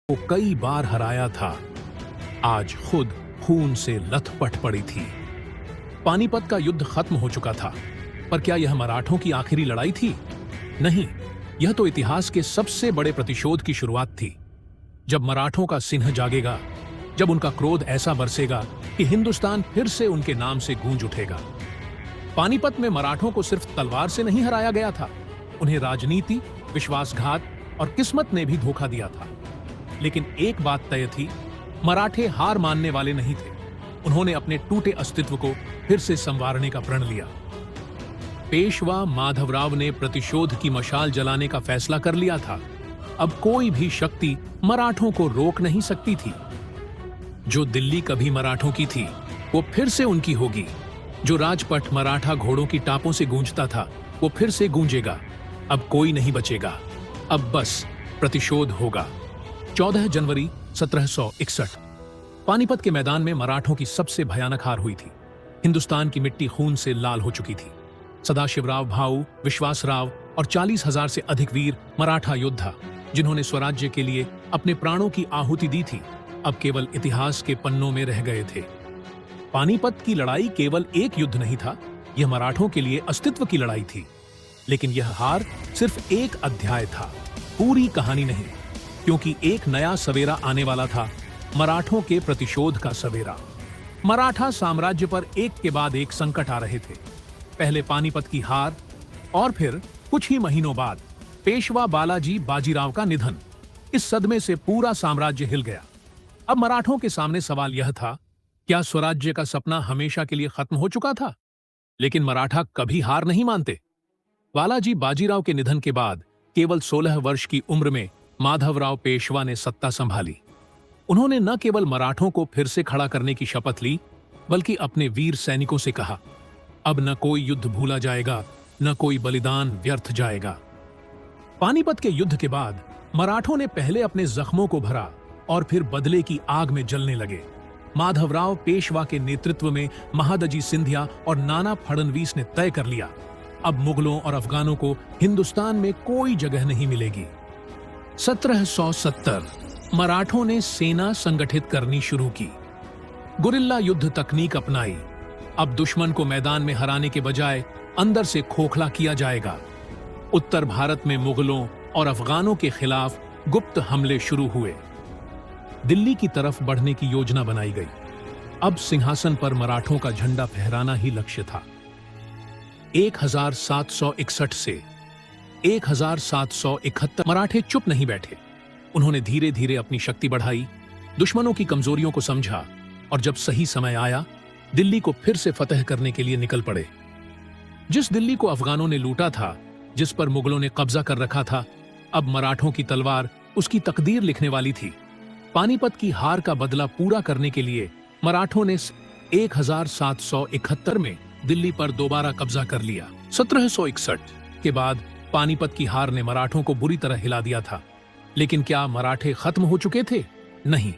को कई बार हराया था, आज खुद खून से लथपथ पड़ी थी। पानीपत का युद्ध खत्म हो चुका था, पर क्या यह मराठों की आखिरी लड़ाई थी? नहीं, यह तो इतिहास के सबसे बड़े प्रतिशोध की शुरुआत थी। जब मराठों का सिंह जागेगा, जब उनका क्रोध ऐसा बरसेगा कि हिंदुस्तान फिर से उनके नाम से गूंज उठेगा। पानीपत में मराठों को सिर्फ तलवार से नहीं हराया गया था, उन्हें राजनीति, विश्वासघात और किस्मत ने भी धोखा दिया था। लेकिन एक बात तय थी, मराठे हार मानने वाले नहीं थे। उन्होंने अपने टूटे अस्तित्व को फिर से संवारने का प्रण लिया। पेशवा माधवराव ने प्रतिशोध की मशाल जलाने का फैसला कर लिया था। अब कोई भी शक्ति मराठों को रोक नहीं सकती थी। जो दिल्ली कभी मराठों की थी, वो फिर से उनकी होगी। जो राजपथ मराठा घोड़ों की टापों से गूंजता था, वो फिर से गूंजेगा। अब कोई नहीं बचेगा। अब बस प्रतिशोध होगा। 14 जनवरी 1761 पानीपत के मैदान में मराठों की सबसे भयानक हार हुई थी। हिंदुस्तान की मिट्टी खून से लाल हो चुकी थी। सदाशिवराव भाऊ, विश्वासराव और 40,000 से अधिक वीर मराठा योद्धा, जिन्होंने स्वराज्य के लिए अपने प्राणों की आहुति दी थी, अब केवल इतिहास के पन्नों में रह गए थे। पानीपत की लड़ाई केवल एक युद्ध नहीं था, यह मराठों के लिए अस्तित्व की लड़ाई थी। लेकिन यह हार सिर्फ एक अध्याय था, पूरी कहानी नहीं, क्योंकि एक नया सवेरा आने वाला था, मराठों के प्रतिशोध का सवेरा। मराठा साम्राज्य पर एक के बाद एक संकट आ रहे थे। पहले पानीपत की हार, और फिर कुछ ही महीनों बाद पेशवा बालाजी बाजीराव का निधन। इस सदमे से पूरा साम्राज्य हिल गया। अब मराठों के सामने सवाल यह था, क्या स्वराज्य का सपना हमेशा के लिए खत्म हो चुका था? लेकिन मराठा कभी हार नहीं मानते। बालाजी बाजीराव के निधन के बाद केवल 16 वर्ष की उम्र में माधवराव पेशवा ने सत्ता संभाली। उन्होंने न केवल मराठों को फिर से खड़ा करने की शपथ ली, बल्कि अपने वीर सैनिकों से कहा, अब न कोई युद्ध भूला जाएगा, न कोई बलिदान व्यर्थ जाएगा। पानीपत के युद्ध के बाद मराठों ने पहले अपने जख्मों को भरा और फिर बदले की आग में जलने लगे। माधवराव पेशवा के नेतृत्व में महादजी सिंधिया और नाना फडणवीस ने तय कर लिया, अब मुगलों और अफगानों को हिंदुस्तान में कोई जगह नहीं मिलेगी। 1770 मराठों ने सेना संगठित करनी शुरू की, गुरिल्ला युद्ध तकनीक अपनाई। अब दुश्मन को मैदान में हराने के बजाय अंदर से खोखला किया जाएगा। उत्तर भारत में मुगलों और अफगानों के खिलाफ गुप्त हमले शुरू हुए। दिल्ली की तरफ बढ़ने की योजना बनाई गई। अब सिंहासन पर मराठों का झंडा फहराना ही लक्ष्य था। 1761 से 1771 मराठे चुप नहीं बैठे। उन्होंने धीरे धीरे अपनी शक्ति बढ़ाई, दुश्मनों की कमजोरियों को समझा, और जब सही समय आया, दिल्ली को फिर से फतह करने के लिए निकल पड़े। जिस दिल्ली को अफगानों ने लूटा था, जिस पर मुगलों ने कब्जा कर रखा था, अब मराठों की तलवार उसकी तकदीर लिखने वाली थी। पानीपत की हार का बदला पूरा करने के लिए मराठों ने 1771 में दिल्ली पर दोबारा कब्जा कर लिया। 1761 के बाद पानीपत की हार ने मराठों को बुरी तरह हिला दिया था। लेकिन क्या मराठे खत्म हो चुके थे? नहीं।